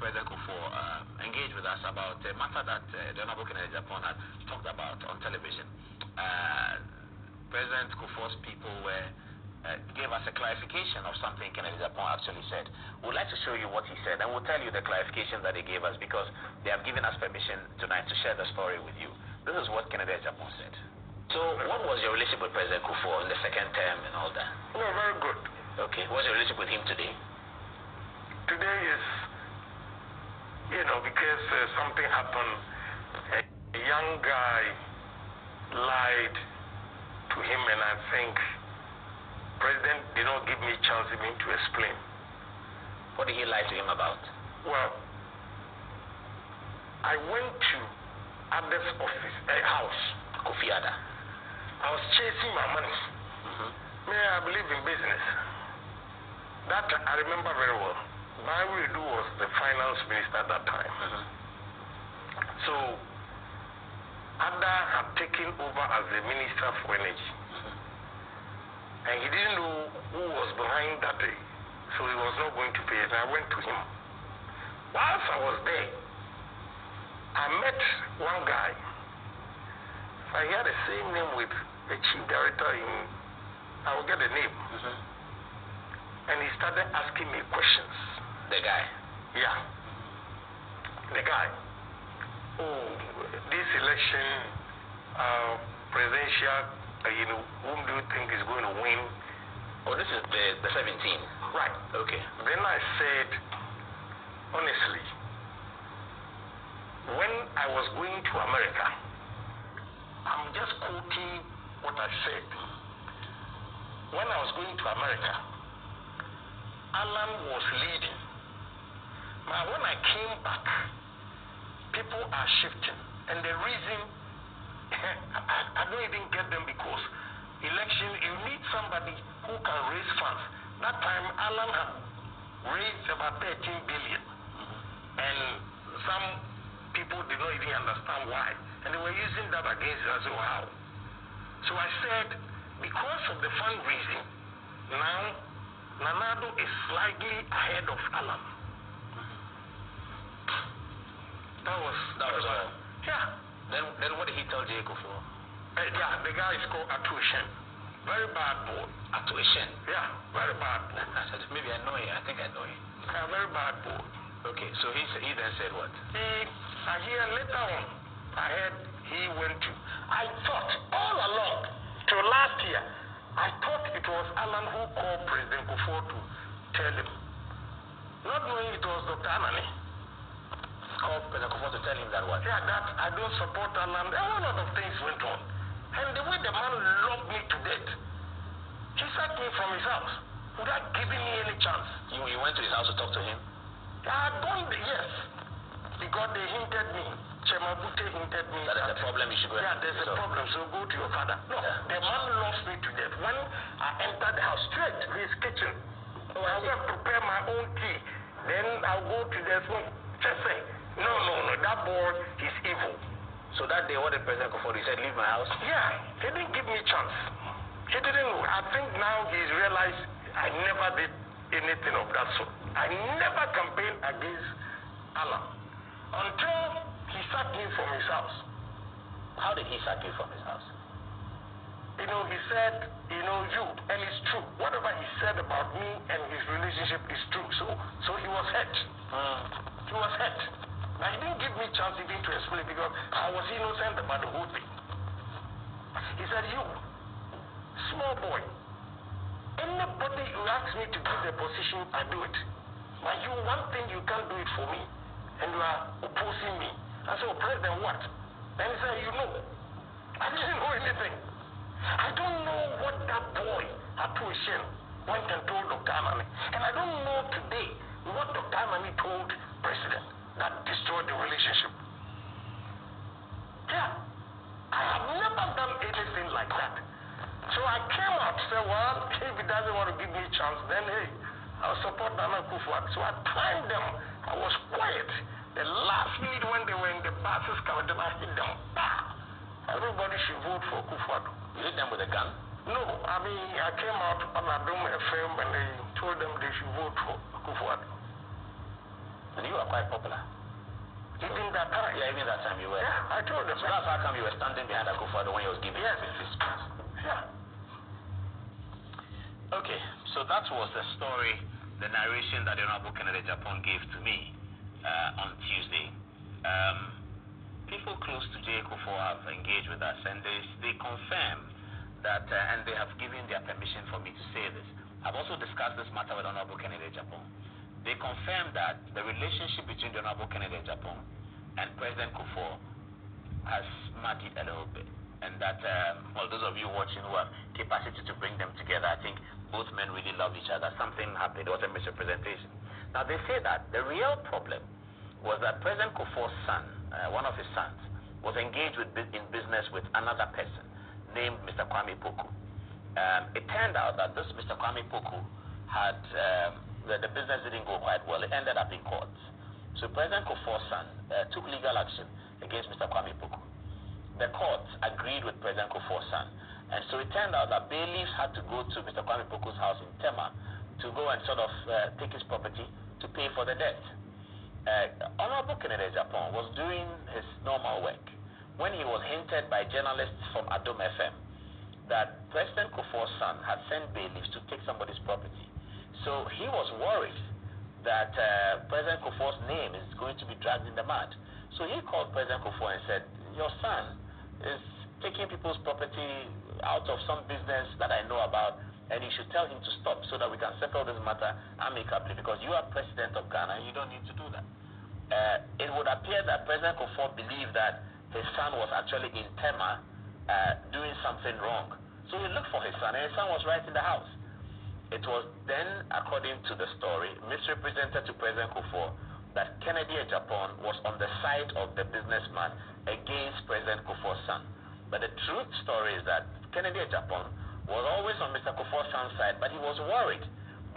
President Kuffour engaged with us about a matter that the Honorable Agyapong had talked about on television. President Kuffour's people gave us a clarification of something Agyapong actually said. We'd like to show you what he said, and we'll tell you the clarification that they gave us because they have given us permission tonight to share the story with you. This is what Agyapong said. So, what was your relationship with President Kuffour in the second term and all that? No, very good. Okay. What's your relationship with him today? Today is, because something happened, a young guy lied to him, and I think President did not give me a chance even to explain. What did he lie to him about? Well, I went to Ada's office, a house. Kofi Ada. I was chasing my money. I believe in business. That I remember very well. Baiwedu was the finance minister at that time. So, Ada had taken over as the minister for energy. And he didn't know who was behind that day. So he was not going to pay it. And I went to him. Whilst I was there, I met one guy. He had the same name with the chief director in, I will get the name. And he started asking me questions. The guy? Yeah. The guy. Oh, this election, presidential, whom do you think is going to win? Oh, this is the 17. Right. Okay. Then I said, honestly, when I was going to America, I'm just quoting what I said. When I was going to America, Alan was leading. But when I came back, people are shifting. And the reason, I don't even get them because election, you need somebody who can raise funds. That time, Alan had raised about 13 billion. And some people did not even understand why. And they were using that against us. I said, wow. So I said, because of the fundraising, now Nanado is slightly ahead of Alan. That was all. Yeah. Then what did he tell J. Kuffour? Yeah, the guy is called Atuishen. Very bad boy. Atuishen? Yeah, very bad boy. Maybe I know him. I think I know him. Yeah, very bad boy. Okay, so he then said what? I hear later on, I heard he went to. I thought all along, till last year, I thought it was Alan who called President Kuffour to tell him. Not knowing it was Dr. Anani. Called President Kuffour to tell him that what? Yeah, that I don't support Alan. A whole lot of things went on. And the way the man loved me to death, he sacked me from his house without giving me any chance. You went to his house to talk to him? Yes. Because they hinted me. Chemabute hinted me. That is a problem, you should go. Yeah, there's a problem, so go to your father. No, the man lost me to death. When I entered the house, straight to his kitchen, I will prepare my own tea. Then I'll go to the phone. Just say, no, that boy is evil. So that day, what did President Kuffour do? He said, leave my house? Yeah, he didn't give me a chance. He didn't know. I think now he's realized I never did anything of that sort. I never campaigned against Allah until he sacked me from his house. How did he sack you from his house? He said, you, and it's true. Whatever he said about me and his relationship is true. So he was hurt. He was hurt. But he didn't give me a chance even to explain because I was innocent about the whole thing. He said, you, small boy, anybody who asks me to give the position, I do it. But you, one thing you can't do it for me, and you are opposing me. I said, President, what? Then he said, I didn't know anything. I don't know what that boy, Atuishen, went and told Dr. Anani. And I don't know today what Dr. Anani told President that destroyed the relationship. Yeah. I have never done anything like that. So I came out and said, well, if he doesn't want to give me a chance, then hey, I'll support Nana Kuffour. So I timed them. I was quiet. The last minute when they were in the buses, I hit them. Everybody should vote for Kuffour. You hit them with a gun? No, I came out on Adom FM and they told them they should vote for Kuffour. And you were quite popular. Even that time. Yeah, even that time you were. Yeah, I told them. So that's how come you were standing behind Kuffour when he was giving his speech. Yeah. Okay, so that was the story, the narration that the Honorable Kennedy Agyapong gave to me on Tuesday. People close to J. Kuffour have engaged with us, and they confirm that, and they have given their permission for me to say this. I've also discussed this matter with Honorable Kennedy Agyapong. They confirm that the relationship between the Honorable Kennedy Agyapong and President Kuffour has muddied a little bit. And that, well, those of you watching who have capacity to bring them together, I think both men really love each other. Something happened. There was a misrepresentation. Now, they say that the real problem was that President Kuffour's son, one of his sons, was engaged in business with another person named Mr. Kwame Poku. It turned out that this Mr. Kwame Poku had, the business didn't go quite well. It ended up in court. So President Kuffour's son took legal action against Mr. Kwame Poku. The court agreed with President Kuffour's son. And so it turned out that bailiffs had to go to Mr. Kwame Poku's house in Tema to go and sort of take his property to pay for the debt. Honorable Kennedy Agyapong was doing his normal work when he was hinted by journalists from Adom FM that President Kuffour's son had sent bailiffs to take somebody's property. So he was worried that President Kuffour's name is going to be dragged in the mud. So he called President Kuffour and said, your son is taking people's property out of some business that I know about, and you should tell him to stop so that we can settle this matter amicably, because you are president of Ghana and you don't need to do that. It would appear that President Kuffour believed that his son was actually in Tema doing something wrong. So he looked for his son, and his son was right in the house. It was then, according to the story, misrepresented to President Kuffour that Kennedy Agyapong was on the side of the businessman against President Kuffour's son. But the truth story is that Kennedy Agyapong was always on Mr. Kuffour's son's side, but he was worried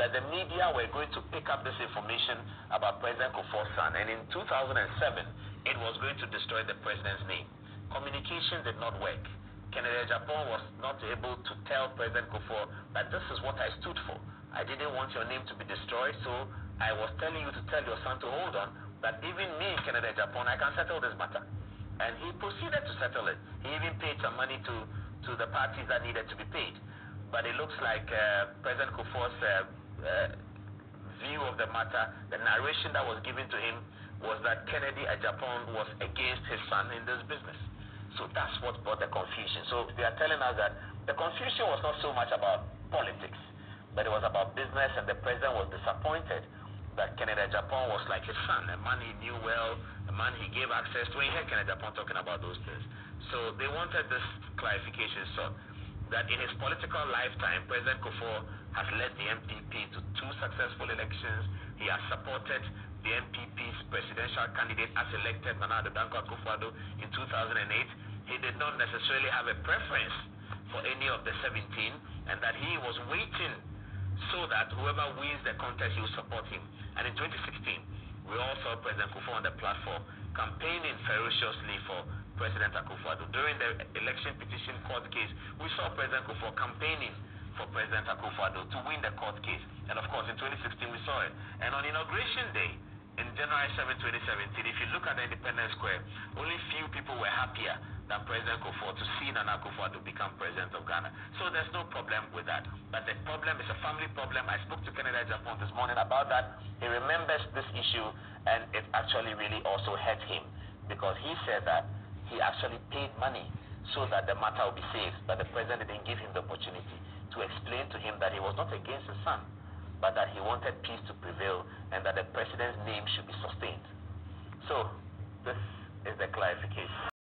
that the media were going to pick up this information about President Kuffour's son. And in 2007, it was going to destroy the president's name. Communication did not work. Kennedy Agyapong was not able to tell President Kuffour that this is what I stood for. I didn't want your name to be destroyed, so I was telling you to tell your son to hold on, that even me, Kennedy Agyapong, I can settle this matter. And he proceeded to settle it. He even paid some money to the parties that needed to be paid. But it looks like President Kuffour's view of the matter, the narration that was given to him, was that Kennedy Agyapong was against his son in this business. So that's what brought the confusion. So they are telling us that the confusion was not so much about politics, but it was about business, and the president was disappointed that Kennedy Agyapong was like his son, a man he knew well, a man he gave access to. When you hear Kennedy Agyapong talking about those things. So they wanted this clarification, so that in his political lifetime, President Kuffour has led the MPP to 2 successful elections. He has supported the MPP's presidential candidate as elected, Nana Addo Dankwa Akufo-Addo, in 2008. He did not necessarily have a preference for any of the 17, and that he was waiting so that whoever wins the contest, he will support him. And in 2016, we all saw President Kuffour on the platform campaigning ferociously for President Akufo-Addo. During the election petition court case, we saw President Kuffour campaigning for President Akufo-Addo to win the court case. And of course, in 2016, we saw it. And on Inauguration Day, in January 7, 2017, if you look at the Independence Square, only few people were happier than President Kuffour to see Nana Akufo-Addo become president of Ghana. So there's no problem with that. But the problem is a family problem. I spoke to Kennedy Agyapong this morning about that. He remembers this issue, and it actually really also hurt him, because he said that he actually paid money so that the matter will be saved, but the president didn't give him the opportunity to explain to him that he was not against his son, but that he wanted peace to prevail, and that the president's name should be sustained.